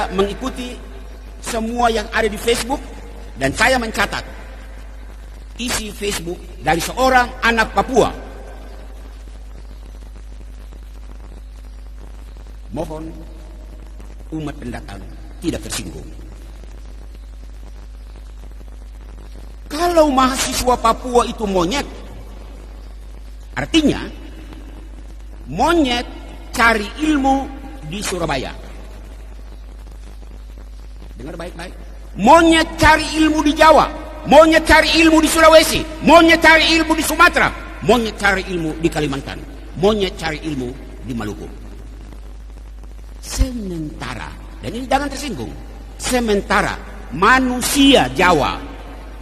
saya mengikuti semua yang ada di Facebook dan saya mencatat isi Facebook dari seorang anak Papua. Mohon umat pendatang tidak tersinggung. Kalau mahasiswa Papua itu monyet, artinya monyet cari ilmu di Surabaya. Dengar baik-baik. Monyet cari ilmu di Jawa, monyet cari ilmu di Sulawesi, monyet cari ilmu di Sumatera, monyet cari ilmu di Kalimantan, monyet cari ilmu di Maluku. Sementara, dan ini jangan tersinggung, sementara manusia Jawa,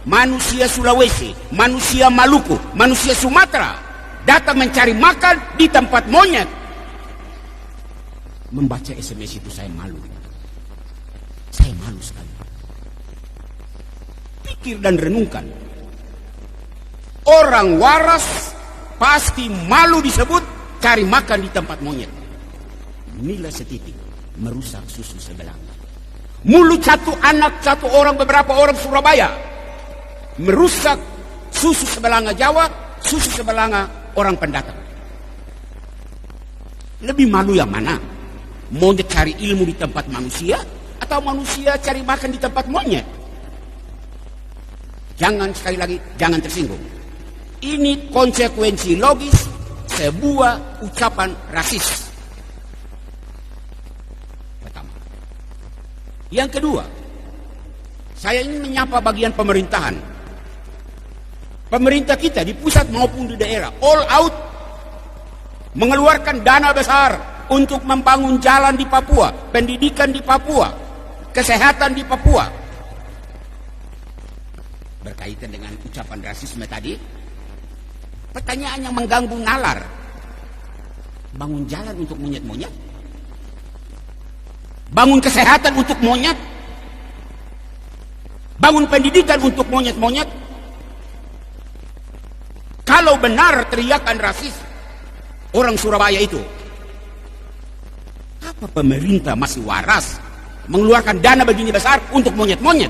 manusia Sulawesi, manusia Maluku, manusia Sumatera datang mencari makan di tempat monyet. Membaca SMS itu saya malu. Saya malu sekali. Pikir dan renungkan. Orang waras pasti malu disebut cari makan di tempat monyet. Nilai setitik merusak susu sebelanga. Mulut satu anak, satu orang, beberapa orang Surabaya merusak susu sebelanga Jawa, susu sebelanga orang pendatang. Lebih malu yang mana? Monyet cari ilmu di tempat manusia atau manusia cari makan di tempat monyet? Jangan, sekali lagi, jangan tersinggung. Ini konsekuensi logis sebuah ucapan rasis. Pertama. Yang kedua, saya ingin menyapa bagian pemerintahan. Pemerintah kita di pusat maupun di daerah all out mengeluarkan dana besar untuk membangun jalan di Papua, pendidikan di Papua, kesehatan di Papua. Berkaitan dengan ucapan rasisme tadi, pertanyaan yang mengganggu nalar, bangun jalan untuk monyet-monyet, bangun kesehatan untuk monyet, bangun pendidikan untuk monyet-monyet. Kalau benar teriakan rasis orang Surabaya itu, apa pemerintah masih waras mengeluarkan dana begini besar untuk monyet-monyet?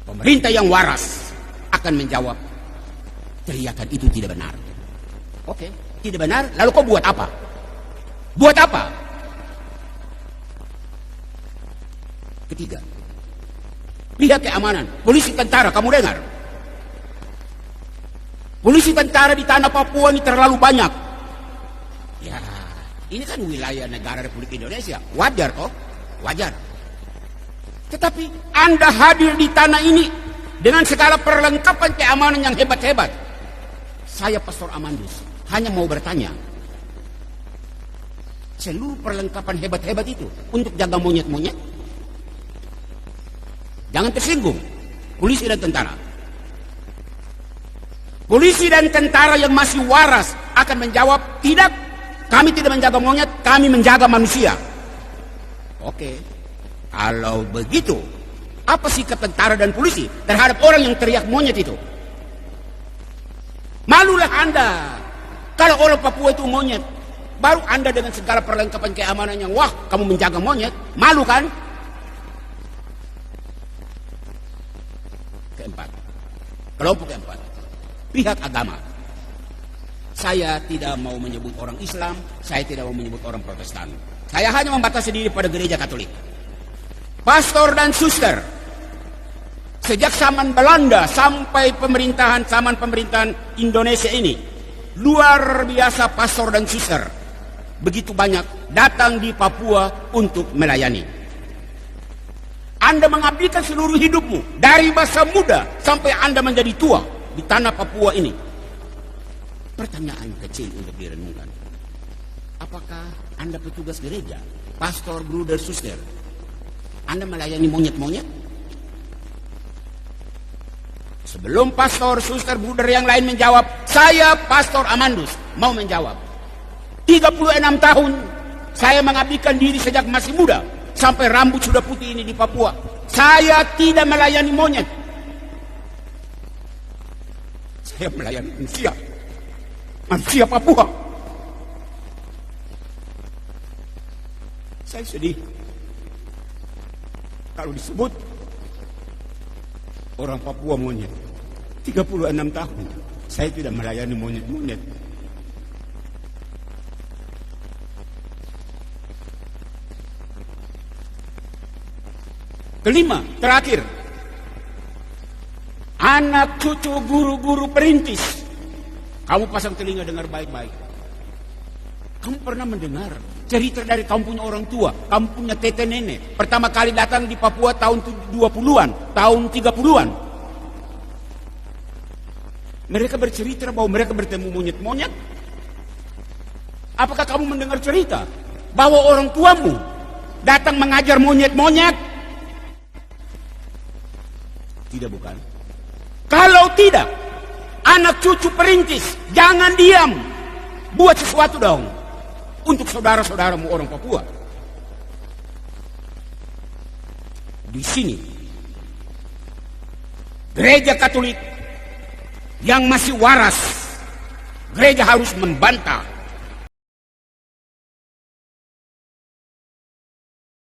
Pemerintah yang waras akan menjawab, teriakan itu tidak benar. Oke, tidak benar, lalu kau buat apa? Buat apa? Ketiga, pihak keamanan, polisi, tentara, kamu dengar? Polisi, tentara di tanah Papua ini terlalu banyak. Ya, ini kan wilayah negara Republik Indonesia, wajar kok, wajar. Tetapi Anda hadir di tanah ini dengan segala perlengkapan keamanan yang hebat-hebat. Saya Pastor Amandus hanya mau bertanya, seluruh perlengkapan hebat-hebat itu untuk jaga monyet-monyet? Jangan tersinggung, polisi dan tentara. Polisi dan tentara yang masih waras akan menjawab, tidak, kami tidak menjaga monyet, kami menjaga manusia. Oke, kalau begitu, apa sikap tentara dan polisi terhadap orang yang teriak monyet itu? Malulah Anda. Kalau orang Papua itu monyet, baru Anda dengan segala perlengkapan keamanan yang wah, kamu menjaga monyet, malu kan? Keempat, kelompok keempat, pihak agama. Saya tidak mau menyebut orang Islam, saya tidak mau menyebut orang Protestan. Saya hanya membatasi diri pada gereja Katolik. Pastor dan suster, sejak zaman Belanda sampai zaman pemerintahan Indonesia ini, luar biasa pastor dan suster begitu banyak datang di Papua untuk melayani. Anda mengabdikan seluruh hidupmu dari masa muda sampai Anda menjadi tua di tanah Papua ini. Pertanyaan kecil untuk direnungkan. Apakah Anda petugas gereja, pastor, bruder, suster, Anda melayani monyet-monyet? Sebelum pastor, suster, bruder yang lain menjawab, saya Pastor Amandus mau menjawab. 36 tahun saya mengabdikan diri sejak masih muda sampai rambut sudah putih ini di Papua. Saya tidak melayani monyet. Saya melayani manusia. Manusia Papua. Saya sedih kalau disebut orang Papua monyet. 36 tahun saya tidak melayani monyet-monyet. Kelima, terakhir, anak cucu guru-guru perintis. Kamu pasang telinga dengar baik-baik. Kamu pernah mendengar cerita dari kamu punya orang tua, kamu punya tete nenek, pertama kali datang di Papua tahun 20-an, tahun 30-an. Mereka bercerita bahwa mereka bertemu monyet-monyet. Apakah kamu mendengar cerita bahwa orang tuamu datang mengajar monyet-monyet? Tidak, bukan? Kalau tidak, anak cucu perintis, jangan diam. Buat sesuatu dong untuk saudara-saudaramu orang Papua. Di sini, gereja Katolik yang masih waras, gereja harus membantah